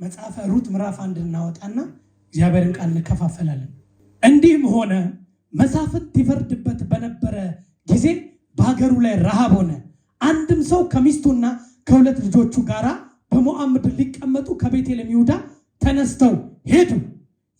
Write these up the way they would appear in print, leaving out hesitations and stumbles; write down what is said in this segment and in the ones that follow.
መጽሐፈ ሩት ምዕራፍ 1 እናወጣና እግዚአብሔርን ቃል እንከፋፈላለን። እንዲህም ሆነ መሳፍንት ይፈርድበት በነበረ ጊዜ በሀገሩ ላይ ረሃብ ሆነ። አንድም ሰው ከሚስቱና ከሁለት ልጆቹ ጋር በሞዓብ ምድር ሊቀመጡ ከቤቴልሔም ይሁዳ ተነስተው ሄዱ።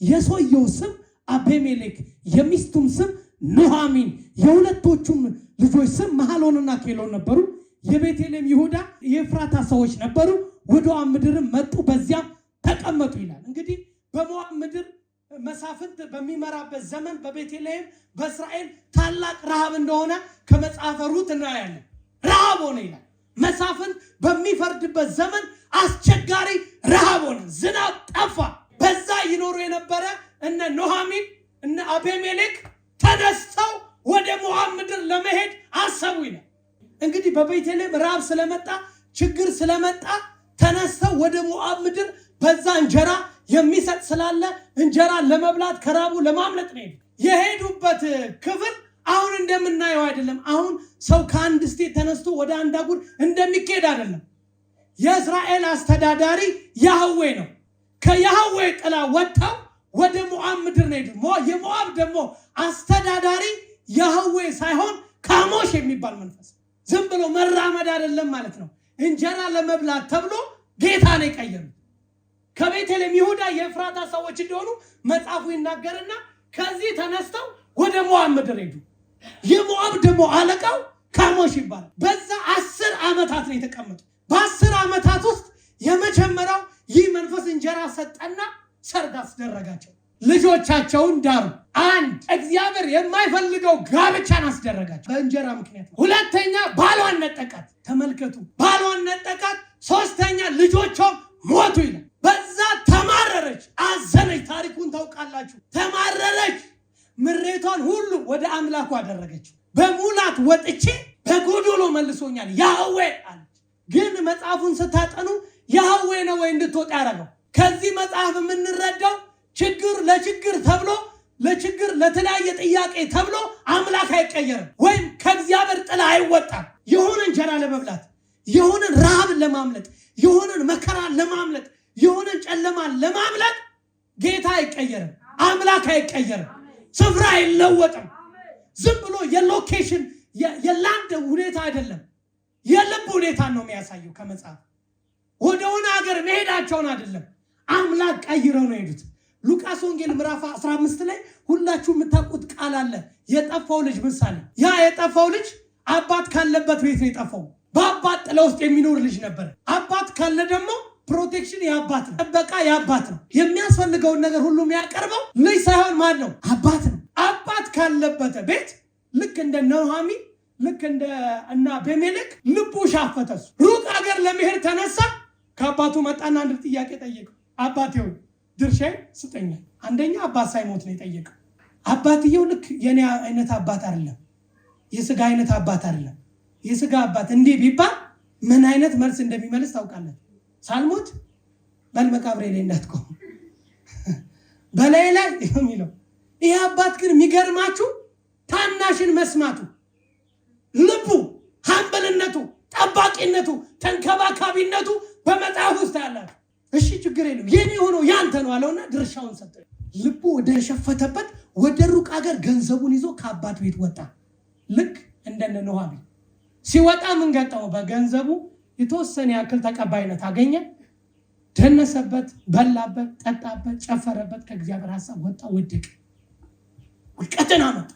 የሰውየው ስም አቤሜሌክ፣ የሚስቱም ስም ኑኃሚን፣ የሁለቶቹም ልጆች ስም መሐሎንና ኬሎን ነበሩ። የቤቴልሔም ይሁዳ የኤፍራታ ሰዎች ነበሩ። ወደ ሞዓብ ምድርም መጡ፣ በዚያም ተቀመጡ ይላል። እንግዲህ በሞዓብ ምድር መሳፍንት በሚመራበት ዘመን በቤቴልሔም በእስራኤል ታላቅ ረሃብ እንደሆነ ከመጽሐፈ ሩት እናያለን። ረሃብ ሆነ ይላል። መሳፍንት በሚፈርድበት ዘመን አስቸጋሪ ረሃብ ሆነ። ዝናብ ጠፋ። በዛ ይኖሩ የነበረ እነ ኑኃሚን እነ አቤሜሌክ ተነስተው ወደ ሞዓብ ምድር ለመሄድ አሰቡ ይላል። እንግዲህ በቤቴልሔም ረሃብ ስለመጣ ችግር ስለመጣ ተነስተው ወደ ሞዓብ ምድር በዛ እንጀራ የሚሰጥ ስላለ እንጀራ ለመብላት ከራቡ ለማምለጥ ነው የሄዱበት ክፍል አሁን እንደምናየው አይደለም። አሁን ሰው ከአንድ ስቴት ተነስቶ ወደ አንድ አህጉር እንደሚኬድ አይደለም። የእስራኤል አስተዳዳሪ ያህዌ ነው። ከያህዌ ጥላ ወጥተው ወደ ሞዓብ ምድር ነው ሄዱት። የሞዓብ ደግሞ አስተዳዳሪ ያህዌ ሳይሆን ካሞሽ የሚባል መንፈስ፣ ዝም ብሎ መራመድ አይደለም ማለት ነው። እንጀራ ለመብላት ተብሎ ጌታ ነው የቀየሩት። ከቤቴልሔም ይሁዳ የኤፍራታ ሰዎች እንደሆኑ መጽሐፉ ይናገርና ከዚህ ተነስተው ወደ ሞዓብ ምድር ሄዱ። የሞዓብ ደግሞ አለቃው ካሞሽ ይባላል። በዛ 10 ዓመታት ነው የተቀመጡ። በ10 ዓመታት ውስጥ የመጀመሪያው ይህ መንፈስ እንጀራ ሰጠና ሰርግ አስደረጋቸው። ልጆቻቸውን ዳሩ። አንድ እግዚአብሔር የማይፈልገው ጋብቻን አስደረጋቸው በእንጀራ ምክንያት። ሁለተኛ ባሏን ነጠቃት። ተመልከቱ፣ ባሏን ነጠቃት። ሶስተኛ ልጆቿ ሞቱ ይላል። በዛ ተማረረች፣ አዘነች። ታሪኩን ታውቃላችሁ። ተማረረች። ምሬቷን ሁሉ ወደ አምላኩ አደረገች። በሙላት ወጥቼ በጎዶሎ መልሶኛል ያህዌ አለች። ግን መጽሐፉን ስታጠኑ ያህዌ ነው ወይ እንድትወጣ ያደረገው? ከዚህ መጽሐፍ የምንረዳው ችግር ለችግር ተብሎ ለችግር ለተለያየ ጥያቄ ተብሎ አምላክ አይቀየርም፣ ወይም ከእግዚአብሔር ጥላ አይወጣም። የሆነ እንጀራ ለመብላት፣ የሆነን ረሃብን ለማምለጥ፣ የሆነን መከራን ለማምለጥ፣ የሆነን ጨለማን ለማምለጥ ጌታ አይቀየርም፣ አምላክ አይቀየርም፣ ስፍራ አይለወጥም። ዝም ብሎ የሎኬሽን የላንድ ሁኔታ አይደለም፣ የልብ ሁኔታን ነው የሚያሳየው። ከመጽሐፍ ወደሆነ ሀገር መሄዳቸውን አይደለም፣ አምላክ ቀይረው ነው ሄዱት። ሉቃስ ወንጌል ምዕራፍ 15 ላይ ሁላችሁ የምታውቁት ቃል አለ። የጠፋው ልጅ ምሳሌ። ያ የጠፋው ልጅ አባት ካለበት ቤት ነው የጠፋው። በአባት ጥላ ውስጥ የሚኖር ልጅ ነበር። አባት ካለ ደግሞ ፕሮቴክሽን የአባት ነው፣ ጥበቃ የአባት ነው። የሚያስፈልገውን ነገር ሁሉ የሚያቀርበው ልጅ ሳይሆን ማን ነው? አባት ነው። አባት ካለበት ቤት ልክ እንደ ኑኃሚን ልክ እንደ እና አቤሜሌክ ልቡ ሻፈተሱ። ሩቅ ሀገር ለመሄድ ተነሳ። ከአባቱ መጣና አንድ ጥያቄ ጠየቀው። አባቴ ሆይ ድርሻዬን ስጠኝ። አንደኛ አባት ሳይሞት ነው የጠየቀው። አባትየው ልክ የኔ አይነት አባት አይደለም፣ የስጋ አይነት አባት አይደለም። የስጋ አባት እንዲህ ቢባል ምን አይነት መልስ እንደሚመልስ ታውቃለህ? ሳልሞት በመቃብሬ ላይ እንዳትቆም በላይ ላይ የሚለው ይህ አባት ግን የሚገርማችሁ ታናሽን መስማቱ፣ ልቡ፣ ሀምበልነቱ፣ ጠባቂነቱ፣ ተንከባካቢነቱ በመጽሐፍ ውስጥ ያላችሁ። እሺ ችግር የለም የኔ ሆኖ ያንተ ነው አለውና ድርሻውን ሰጠ። ልቡ ወደ ሸፈተበት ወደ ሩቅ ሀገር ገንዘቡን ይዞ ከአባት ቤት ወጣ። ልክ እንደነ ኑኃሚን ሲወጣ ምን ገጠመው? በገንዘቡ የተወሰነ ያክል ተቀባይነት አገኘ። ደነሰበት፣ በላበት፣ ጠጣበት፣ ጨፈረበት። ከእግዚአብሔር ሐሳብ ወጣ፣ ወደቀ። ውድቀትን አመጣ።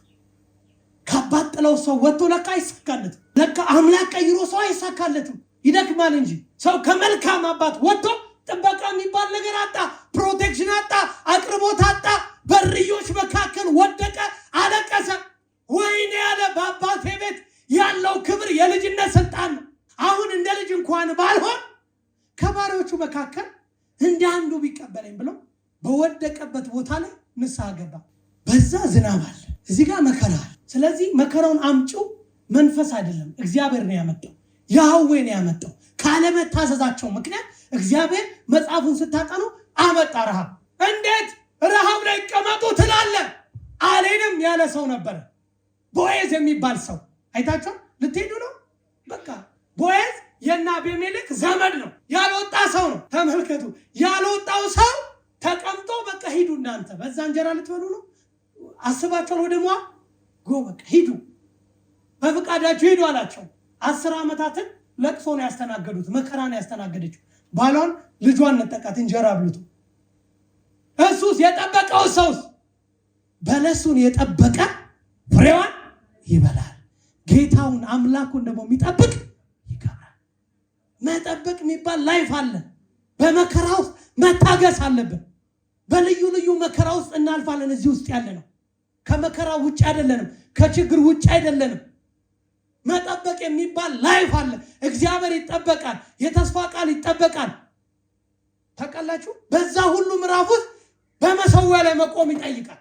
ከአባት ጥለው ሰው ወጥቶ ለካ አይሳካለትም። ለካ አምላክ ቀይሮ ሰው አይሳካለትም፣ ይደክማል እንጂ። ሰው ከመልካም አባት ወጥቶ ጥበቃ የሚባል ነገር አጣ፣ ፕሮቴክሽን አጣ፣ አቅርቦት አጣ። በርዮች መካከል ወደቀ፣ አለቀሰ። ወይኔ ያለ በአባቴ ቤት ያለው ክብር የልጅነት ስልጣን ነው። አሁን እንደ ልጅ እንኳን ባልሆን ከባሪዎቹ መካከል እንደ አንዱ ቢቀበለኝ ብሎ በወደቀበት ቦታ ላይ ንስሐ ገባ። በዛ ዝናብ አለ፣ እዚህ ጋር መከራ አለ። ስለዚህ መከራውን አምጪው መንፈስ አይደለም፣ እግዚአብሔር ነው ያመጣው፣ ያህዌ ነው ያመጣው። ካለመታዘዛቸው ምክንያት እግዚአብሔር መጽሐፉን ስታጠኑ አመጣ ረሃብ። እንዴት ረሃብ ላይ ይቀመጡ ትላለ? አሌንም ያለ ሰው ነበረ፣ ቦዔዝ የሚባል ሰው አይታችሁ ልትሄዱ ነው። በቃ ቦዔዝ የና አቤሜሌክ ዘመድ ነው፣ ያልወጣ ሰው ነው። ተመልከቱ፣ ያልወጣው ሰው ተቀምጦ በቃ ሂዱ እናንተ በዛ እንጀራ ልትበሉ ነው አስባችኋል? ወደ ሞዓብ በቃ ሂዱ፣ በፍቃዳችሁ ሂዱ አላቸው። 10 ዓመታትን ለቅሶ ነው ያስተናገዱት፣ መከራ ነው ያስተናገደችው። ባሏን ልጇን ነጠቃት እንጀራ ብሉት። እሱስ የጠበቀው ሰውስ በለሱን የጠበቀ ፍሬዋን ይበላል። ጌታውን አምላኩን ደግሞ የሚጠብቅ ይከብራል። መጠበቅ የሚባል ላይፍ አለ። በመከራ ውስጥ መታገስ አለብን። በልዩ ልዩ መከራ ውስጥ እናልፋለን። እዚህ ውስጥ ያለ ነው። ከመከራ ውጭ አይደለንም፣ ከችግር ውጭ አይደለንም። መጠበቅ የሚባል ላይፍ አለ። እግዚአብሔር ይጠበቃል። የተስፋ ቃል ይጠበቃል። ታውቃላችሁ፣ በዛ ሁሉ ምዕራፍ ውስጥ በመሰዊያ ላይ መቆም ይጠይቃል።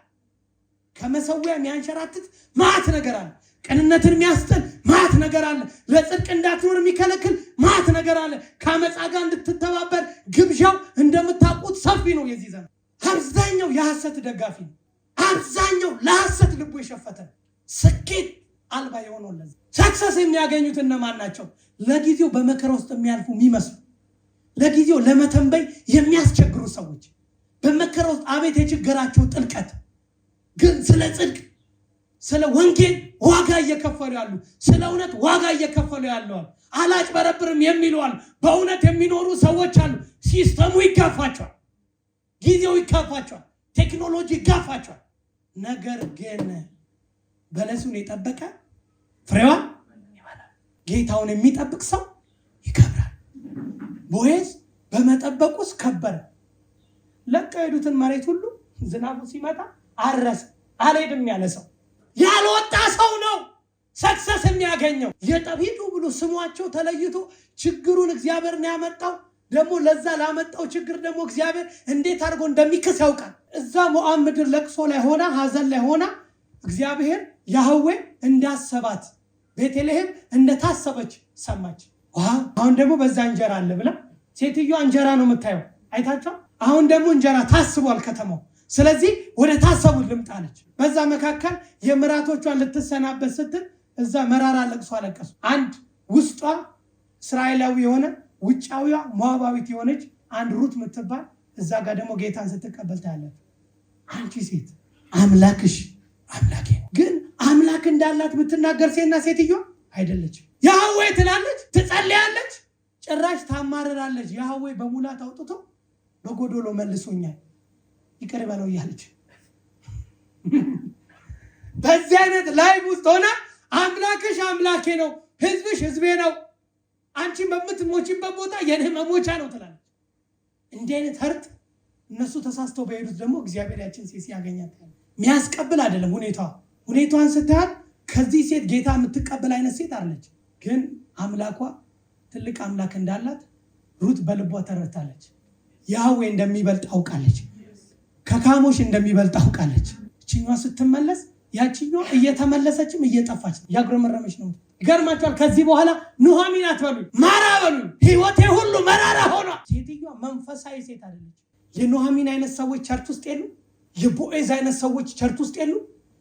ከመሰዊያ የሚያንሸራትት ማት ነገር አለ። ቅንነትን የሚያስጥል ማት ነገር አለ። ለጽድቅ እንዳትኖር የሚከለክል ማት ነገር አለ። ከአመፃ ጋር እንድትተባበር ግብዣው እንደምታውቁት ሰፊ ነው። የዚህ ዘመን አብዛኛው የሐሰት ደጋፊ ነው። አብዛኛው ለሐሰት ልቡ የሸፈተ ስኬት አልባ የሆነው ለዚህ ሰክሰስ የሚያገኙት እነማን ናቸው? ለጊዜው በመከራ ውስጥ የሚያልፉ የሚመስሉ፣ ለጊዜው ለመተንበይ የሚያስቸግሩ ሰዎች፣ በመከራ ውስጥ አቤት የችግራቸው ጥልቀት፣ ግን ስለ ጽድቅ ስለ ወንጌል ዋጋ እየከፈሉ ያሉ፣ ስለ እውነት ዋጋ እየከፈሉ ያለዋል። አላጭበረብርም የሚለዋል። በእውነት የሚኖሩ ሰዎች አሉ። ሲስተሙ ይጋፋቸዋል፣ ጊዜው ይጋፋቸዋል፣ ቴክኖሎጂ ይጋፋቸዋል። ነገር ግን በለሱን የጠበቀ ፍሬዋን ይበላል። ጌታውን የሚጠብቅ ሰው ይከብራል። ቦዔዝ በመጠበቅ ውስጥ ከበረ። ለቀው የሄዱትን መሬት ሁሉ ዝናቡ ሲመጣ አረሰ። አልሄድም ያለ ሰው ያልወጣ ሰው ነው ሰክሰስ የሚያገኘው። የጠቢቱ ብሎ ስሟቸው ተለይቶ ችግሩን እግዚአብሔር ነው ያመጣው። ደግሞ ለዛ ላመጣው ችግር ደግሞ እግዚአብሔር እንዴት አድርጎ እንደሚክስ ያውቃል። እዛ ሞዓብ ምድር ለቅሶ ላይ ሆና ሐዘን ላይ ሆና እግዚአብሔር ያህዌ እንዳሰባት ቤተልሔም እንደታሰበች ሰማች። አሁን ደግሞ በዛ እንጀራ አለ ብላ ሴትዮዋ እንጀራ ነው የምታየው፣ አይታችኋል። አሁን ደግሞ እንጀራ ታስቧል ከተማው። ስለዚህ ወደ ታሰቡት ልምጣለች። በዛ መካከል የምራቶቿን ልትሰናበት ስትል እዛ መራራ ለቅሶ አለቀሱ። አንድ ውስጧ እስራኤላዊ የሆነ ውጫዊዋ ሞዓባዊት የሆነች አንድ ሩት የምትባል እዛ ጋር ደግሞ ጌታን ስትቀበል ታያለች። አንቺ ሴት አምላክሽ አምላኬ ነው። ግን አምላክ እንዳላት የምትናገር ሴትና ሴትዮ አይደለችም። ያህዌ ትላለች፣ ትጸልያለች፣ ጭራሽ ታማርራለች። ያህዌ በሙላት አውጥቶ በጎዶሎ መልሶኛል ይቅር በለው እያለች በዚህ አይነት ላይፍ ውስጥ ሆነ አምላክሽ አምላኬ ነው፣ ህዝብሽ ህዝቤ ነው፣ አንቺ በምትሞችበት ቦታ የኔ መሞቻ ነው ትላለች። እንዲህ አይነት ህርት እነሱ ተሳስተው በሄዱት ደግሞ እግዚአብሔር ያችን ሴት ያገኛት የሚያስቀብል አይደለም። ሁኔታዋን ስታያት ከዚህ ሴት ጌታ የምትቀበል አይነት ሴት አለች። ግን አምላኳ ትልቅ አምላክ እንዳላት ሩት በልቧ ተረድታለች። ያህዌ እንደሚበልጥ አውቃለች። ከካሞሽ እንደሚበልጥ አውቃለች። እችኛዋ ስትመለስ ያችኛዋ እየተመለሰችም እየጠፋች ነው፣ እያጉረመረመች ነው። ይገርማችኋል። ከዚህ በኋላ ኑሃሚን አትበሉኝ ማራ በሉኝ፣ ህይወቴ ሁሉ መራራ ሆኗል። ሴትዮዋ መንፈሳዊ ሴት አይደለች። የኑሃሚን አይነት ሰዎች ቸርች ውስጥ የሉ? የቦዔዝ አይነት ሰዎች ቸርች ውስጥ የሉ?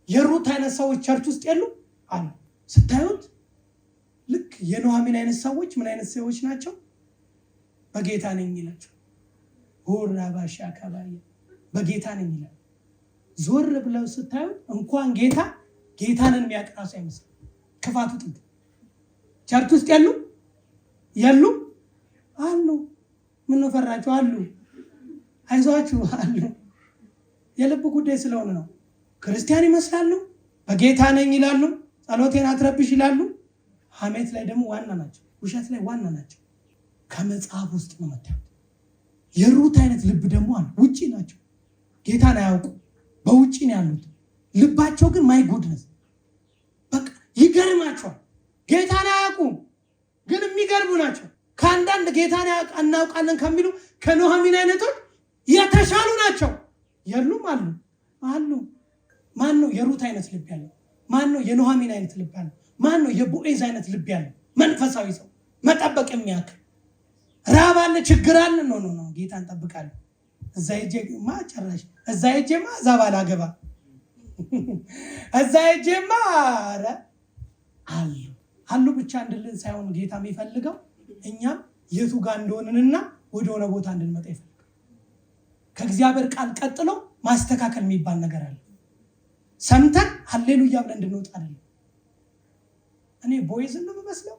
የሩት አይነት ሰዎች ቸርች ውስጥ የሉ? አሉ። ስታዩት ልክ የኑሃሚን አይነት ሰዎች ምን አይነት ሰዎች ናቸው? በጌታ ነኝ ይላቸው። ሁራ ባሻ ከባየ በጌታ ነኝ ይላል። ዞር ብለው ስታዩ እንኳን ጌታንን የሚያቀራሱ አይመስልም። ክፋቱ ጥንት ቸርች ውስጥ ያሉ አሉ። ምን ነው ፈራችሁ? አሉ። አይዟችሁ አሉ። የልብ ጉዳይ ስለሆነ ነው። ክርስቲያን ይመስላሉ፣ በጌታ ነኝ ይላሉ፣ ጸሎቴን አትረብሽ ይላሉ። ሐሜት ላይ ደግሞ ዋና ናቸው፣ ውሸት ላይ ዋና ናቸው። ከመጽሐፍ ውስጥ ነው መታየት። የሩት አይነት ልብ ደግሞ አሉ። ውጪ ናቸው፣ ጌታን አያውቁ፣ በውጪ ነው ያሉት። ልባቸው ግን ማይ ጉድነስ በቃ ይገርማቸዋል። ጌታን አያውቁም፣ ግን የሚገርሙ ናቸው። ከአንዳንድ ጌታን እናውቃለን ከሚሉ ከኑሃሚን አይነቶች የተሻሉ ናቸው። የሉም አሉ። ማን ነው የሩት አይነት ልብ ያለው? ማን ነው የኑሃሚን አይነት ልብ ያለው? ማን ነው የቦዔዝ አይነት ልብ ያለው? መንፈሳዊ ሰው መጠበቅ የሚያክል ራብ አለ፣ ችግር አለ። ኖ ጌታን ጠብቃለሁ። እዛ ሄጄማ እዛ ባላገባ እዛ ሄጄማ አሉ ብቻ እንድልን ሳይሆን ጌታ የሚፈልገው እኛም የቱ ጋር እንደሆንንና ወደሆነ ቦታ እንድንመጣ ይፈልጋል። ከእግዚአብሔር ቃል ቀጥሎ ማስተካከል የሚባል ነገር አለ። ሰምተን ሃሌሉያ ብለን እንድንወጣ አይደለም። እኔ ቦይዝን ነው የምመስለው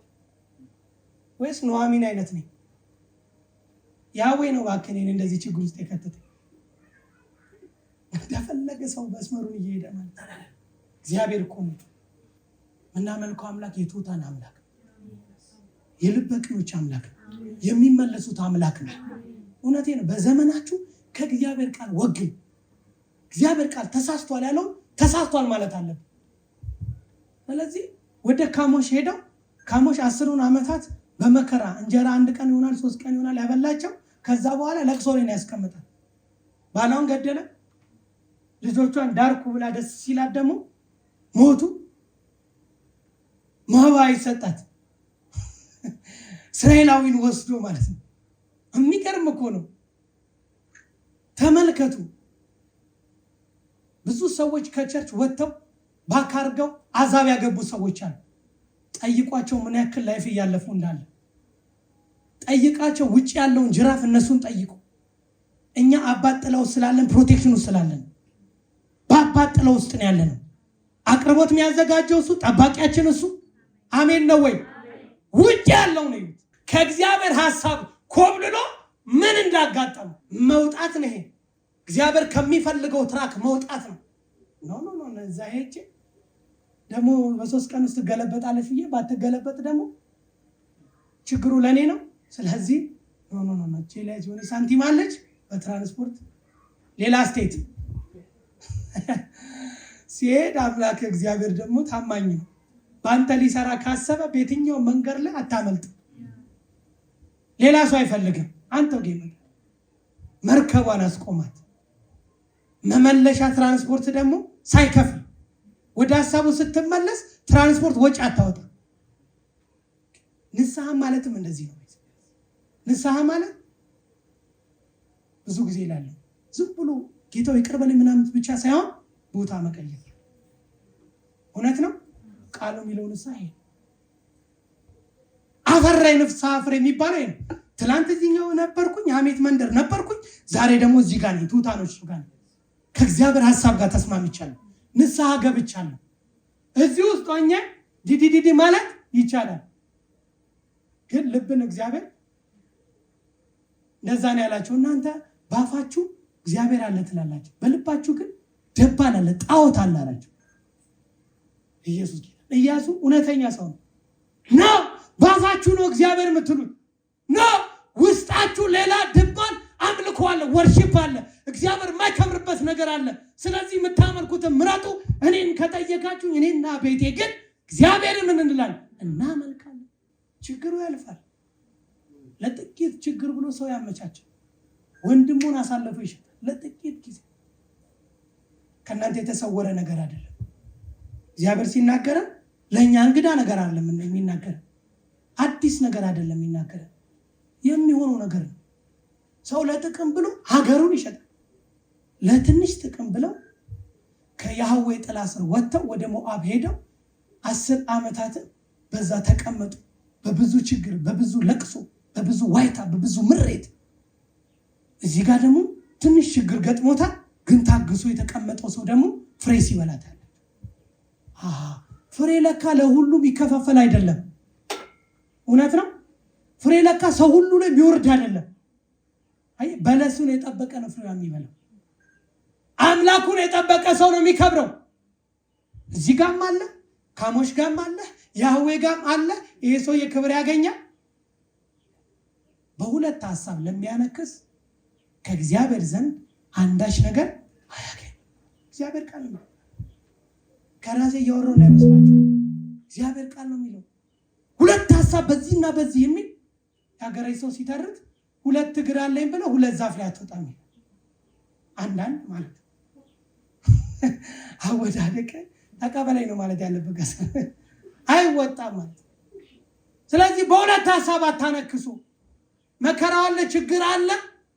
ወይስ ኑሐሚን አይነት ነኝ? ያዌ ነው እባክህ እኔን እንደዚህ ችግር ውስጥ የከተተኝ። እንደፈለገ ሰው መስመሩን እየሄደ ማለት እግዚአብሔር እኮ ነው የምናመልከው አምላክ የትሑታን አምላክ፣ የልበ ቅኖች አምላክ፣ የሚመለሱት አምላክ ነው። እውነቴን ነው። በዘመናችሁ ከእግዚአብሔር ቃል ወግን። እግዚአብሔር ቃል ተሳስቷል ያለውን ተሳስቷል ማለት አለብን። ስለዚህ ወደ ካሞሽ ሄደው ካሞሽ 10 ዓመታት በመከራ እንጀራ 1 ቀን ይሆናል 3 ቀን ይሆናል ያበላቸው። ከዛ በኋላ ለቅሶ ላይ ያስቀምጣል። ባሏን ገደለ፣ ልጆቿን ዳርኩ ብላ ደስ ሲላት ደግሞ ሞቱ። መባ ይሰጣት እስራኤላዊን ወስዶ ማለት ነው። የሚገርም እኮ ነው። ተመልከቱ። ብዙ ሰዎች ከቸርች ወጥተው ባካርገው አዛብ ያገቡ ሰዎች አሉ። ጠይቋቸው ምን ያክል ላይፍ እያለፉ እንዳለ ጠይቃቸው። ውጭ ያለውን ጅራፍ እነሱን ጠይቁ። እኛ አባት ጥለው ስላለን ፕሮቴክሽኑ ስላለን በአባት ጥለው ውስጥ ነው ያለነው። አቅርቦት የሚያዘጋጀው እሱ፣ ጠባቂያችን እሱ። አሜን ነው ወይ? ውጭ ያለው ነው ከእግዚአብሔር ሐሳብ ኮብልሎ ምን እንዳጋጠመው መውጣት ነው። ይሄ እግዚአብሔር ከሚፈልገው ትራክ መውጣት ነው። ኖ እዛ ሄጄ ደግሞ በ3 ቀን ውስጥ ገለበጣለች ብዬ ባትገለበጥ ደግሞ ችግሩ ለኔ ነው። ስለዚህ ኖ ቼላጅ ሆነ ሳንቲም አለች በትራንስፖርት ሌላ ስቴት ሲሄድ አምላክ እግዚአብሔር ደግሞ ታማኝ ነው። በአንተ ሊሰራ ካሰበ በየትኛው መንገድ ላይ አታመልጥ። ሌላ ሰው አይፈልግም። አንተው ጌታ መርከቧን አስቆማት። መመለሻ ትራንስፖርት ደግሞ ሳይከፍል ወደ ሀሳቡ ስትመለስ ትራንስፖርት ወጪ አታወጣ። ንስሐ ማለትም እንደዚህ ነው። ንስሐ ማለት ብዙ ጊዜ ይላል ዝም ብሎ ጌታው ይቅር በለኝ ምናምን ብቻ ሳይሆን ቦታ መቀየር። እውነት ነው ቃሉ የሚለው ንስሐ ይሄ አፈራይ ንፍሳ አፍሬ የሚባለው ይሄ። ትላንት እዚህኛው ነበርኩኝ፣ ሐሜት መንደር ነበርኩኝ፣ ዛሬ ደግሞ እዚህ ጋር ነኝ፣ ትሑታኖች ጋር ነኝ። ከእግዚአብሔር ሐሳብ ጋር ተስማምቻለሁ፣ ንስሐ ገብቻለሁ። እዚህ ውስጥ ሆኜ ዲዲዲዲ ማለት ይቻላል። ግን ልብን እግዚአብሔር እንደዛ ነው ያላቸው። እናንተ ባፋችሁ እግዚአብሔር አለ ትላላችሁ፣ በልባችሁ ግን ደባል አለ፣ ጣዖት አለ አላቸው። ኢያሱ እውነተኛ ሰው ነው። ባፋችሁ ነው እግዚአብሔር የምትሉት ነው፣ ውስጣችሁ ሌላ ድባል አምልኮ አለ፣ ወርሺፕ አለ፣ እግዚአብሔር የማይከብርበት ነገር አለ። ስለዚህ የምታመልኩትን ምረጡ። እኔን ከጠየቃችሁ እኔና ቤቴ ግን እግዚአብሔር ምን እንላለን? እናመልካለን። ችግሩ ያልፋል። ለጥቂት ችግር ብሎ ሰው ያመቻቸው ወንድሙን አሳልፎ ይሸጣል ለጥቂት ጊዜ። ከእናንተ የተሰወረ ነገር አይደለም። እግዚአብሔር ሲናገረ ለእኛ እንግዳ ነገር አይደለም የሚናገረ፣ አዲስ ነገር አይደለም የሚናገረ፣ የሚሆነው ነገር ነው። ሰው ለጥቅም ብሎ ሀገሩን ይሸጣል። ለትንሽ ጥቅም ብለው ከያህዌ ጥላ ስር ወጥተው ወደ ሞዓብ ሄደው 10 ዓመታትን በዛ ተቀመጡ። በብዙ ችግር፣ በብዙ ለቅሶ፣ በብዙ ዋይታ፣ በብዙ ምሬት። እዚህ ጋር ደግሞ ትንሽ ችግር ገጥሞታል፣ ግን ታግሶ የተቀመጠው ሰው ደግሞ ፍሬ ሲበላታል። ፍሬ ለካ ለሁሉም ይከፋፈል አይደለም። እውነት ነው። ፍሬ ለካ ሰው ሁሉ ላይ የሚወርድ አይደለም። አይ በለሱን የጠበቀ ነው ፍሬ የሚበላው። አምላኩን የጠበቀ ሰው ነው የሚከብረው። እዚህ ጋርም አለ፣ ካሞሽ ጋርም አለ፣ ያህዌ ጋርም አለ። ይሄ ሰው የክብር ያገኛል። በሁለት ሐሳብ ለሚያነክስ ከእግዚአብሔር ዘንድ አንዳች ነገር አያገኝ። እግዚአብሔር ቃል ነው። ከራሴ እያወራሁ እንዳይመስላችሁ፣ እግዚአብሔር ቃል ነው የሚለው። ሁለት ሐሳብ በዚህና በዚህ የሚል የሀገሬ ሰው ሲተርት 2 እግር አለኝ ብለው 2 ዛፍ ላይ አትወጣም። አንዳንድ ማለት አወዳደቀ ተቀበለኝ ነው ማለት ያለበት አይወጣም ማለት። ስለዚህ በሁለት ሐሳብ አታነክሱ። መከራ አለ፣ ችግር አለ፣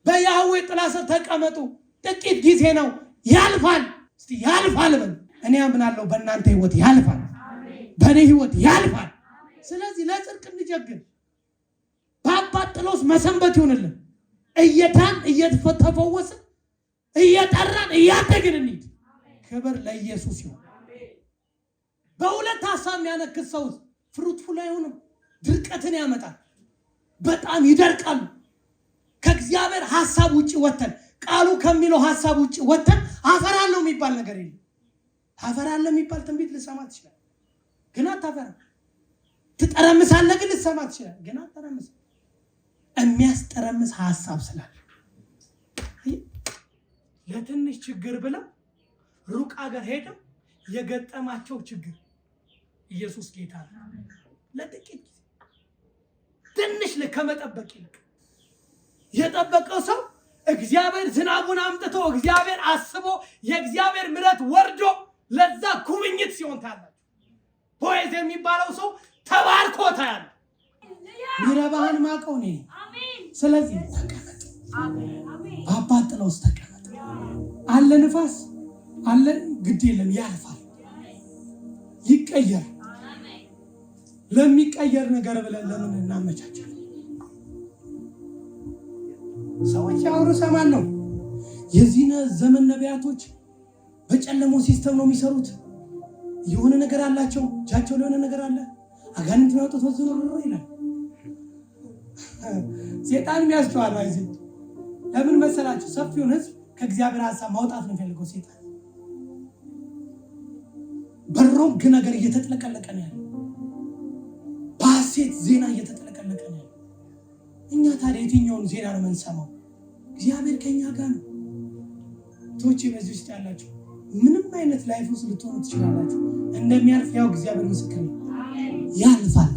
በያህዌ ጥላ ስር ተቀመጡ። ጥቂት ጊዜ ነው፣ ያልፋል። እስቲ ያልፋል በል። እኔ አምናለሁ በእናንተ ህይወት ያልፋል፣ በእኔ ህይወት ያልፋል። ስለዚህ ለጽድቅ እንጀግን። የአባጥሎስ መሰንበት ይሆንልን። እየዳን እየተፈወስን እየጠራን እያደግን እንሂድ። ክብር ለኢየሱስ ይሁን። በሁለት ሐሳብ የሚያነክስ ሰው ፍሩትፉል አይሆንም። ድርቀትን ያመጣል። በጣም ይደርቃሉ። ከእግዚአብሔር ሐሳብ ውጪ ወተን ቃሉ ከሚለው ሐሳብ ውጪ ወተን አፈራለሁ የሚባል ነገር የለም። ታፈራለህ የሚባል ትንቢት ልሰማ ትችላለህ፣ ግን አታፈራም። ትጠረምሳለህ ግን ልሰማ ትችላለህ፣ ግን አትጠረምስም። የሚያስጠረምስ ሐሳብ ስላለ ለትንሽ ችግር ብለው ሩቅ አገር ሄደው የገጠማቸው ችግር ኢየሱስ ጌታ ነው። ለጥቂት ትንሽ ከመጠበቅ ይልቅ የጠበቀው ሰው እግዚአብሔር ዝናቡን አምጥቶ እግዚአብሔር አስቦ የእግዚአብሔር ምሕረት ወርዶ ለዛ ጉብኝት ሲሆን ታያላችሁ። ቦዔዝ የሚባለው ሰው ተባርኮ ታያለህ። ሚረባህን ማቀው ነኝ። ስለዚህ ተቀመጥ፣ በአባት ጥላ ውስጥ ተቀመጥ። አለ ንፋስ አለ፣ ግድ የለም ያልፋል፣ ይቀየር። ለሚቀየር ነገር ብለን ለምን እናመቻቻለን? ሰዎች ያወሩ ሰማለሁ። የዚህ ዘመን ነቢያቶች በጨለሞ ሲስተም ነው የሚሰሩት። የሆነ ነገር አላቸው፣ እጃቸው ለሆነ ነገር አለ። አጋንንት ያወጡት ወዝሮ ይላል። ሴጣን የሚያስጨዋል። አይዚ ለምን መሰላችሁ? ሰፊውን ህዝብ ከእግዚአብሔር ሐሳብ ማውጣት ነው የሚፈልገው ሴጣን። በሮግ ነገር እየተጥለቀለቀ ነው ያለው። በሐሰት ዜና እየተጥለቀለቀ ነው ያለው። እኛ ታዲያ የትኛውን ዜና ነው የምንሰማው? እግዚአብሔር ከኛ ጋር ነው። ቶቼ በዚህ ውስጥ ያላችሁ ምንም አይነት ላይፍ ውስጥ ልትሆኑ ትችላላችሁ። እንደሚያልፍ ያው እግዚአብሔር ምስክር ነው። ያልፋል።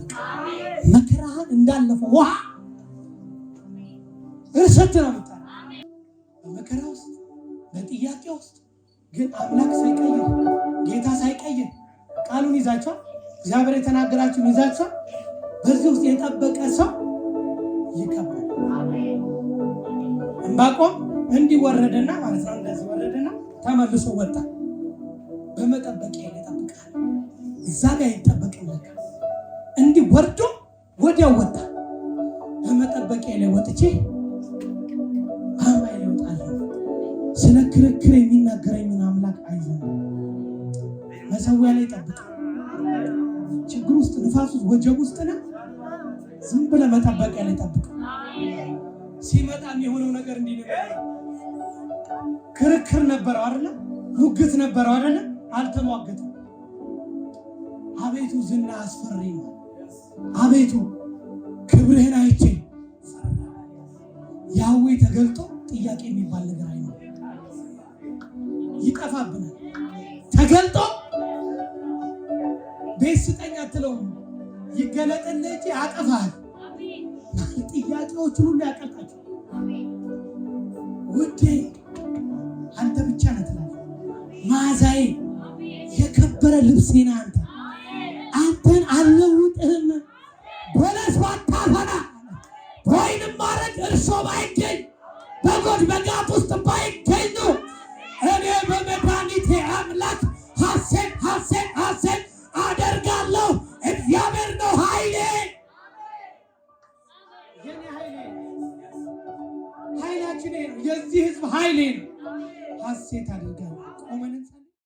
መከራህን እንዳለፈው ውሃ እርሰት ነው የምታለው። በመከራ ውስጥ በጥያቄ ውስጥ ግን አምላክ ሳይቀየር ጌታ ሳይቀየር ቃሉን ይዛችኋል። እግዚአብሔር የተናገራችሁን ይዛችኋል። በዚህ ውስጥ የጠበቀ ሰው ይከብራል። ዕንባቆም እንዲህ ወረደና ማለት ነው፣ እንደዚህ ወረደና ተመልሶ ወጣ። በመጠበቂያ ይጠብቃል። እዛ ጋር ይጠበቅልህ። እንዲህ ወርዶ ወዲያው ወጣ። በመጠበቂያ ላይ ወጥቼ አማይ ይወጣለሁ። ስለ ክርክር የሚናገረኝን አምላክ አይዘን። መሰዊያ ላይ ጠብቅ። ችግር ውስጥ፣ ንፋስ ውስጥ፣ ወጀብ ውስጥ ነህ። ዝም ብለህ መጠበቂያ ላይ ጠብቅ። ሲመጣም የሆነው ነገር እንዲህ ነው። ክርክር ነበረው አይደለ? ሙግት ነበረው አይደለ? አልተሟገተም። አቤቱ ዝና አስፈሪ ነው። አቤቱ ክብርህን አይቼ ያዌ ተገልጦ ጥያቄ የሚባል ነገር አይኖርም። ይጠፋብናል። ተገልጦ ቤት ስጠኝ አትለውም። ይገለጥልህ እንጂ ያጠፋል። ጥያቄዎቹን ሁሉ ያቀልጣቸው። ውዴ አንተ ብቻ ነህ ትላለህ። መዓዛዬ የከበረ ልብሴ ነህ አንተ። አንተን አልለውጥህም። በለስ ባታፈራ ወይንም ማረግ እርሾ ባይገኝ በጎች በጋት ውስጥ ባይገኙ እኔ በመድኃኒቴ አምላክ ሐሴት ሐሴት ሐሴት አደርጋለሁ። እግዚአብሔር ነው ኃይሌ። ኃይላችን ነው። የዚህ ህዝብ ኃይሌ ነው። ሐሴት አድርጋለሁ። ቆመ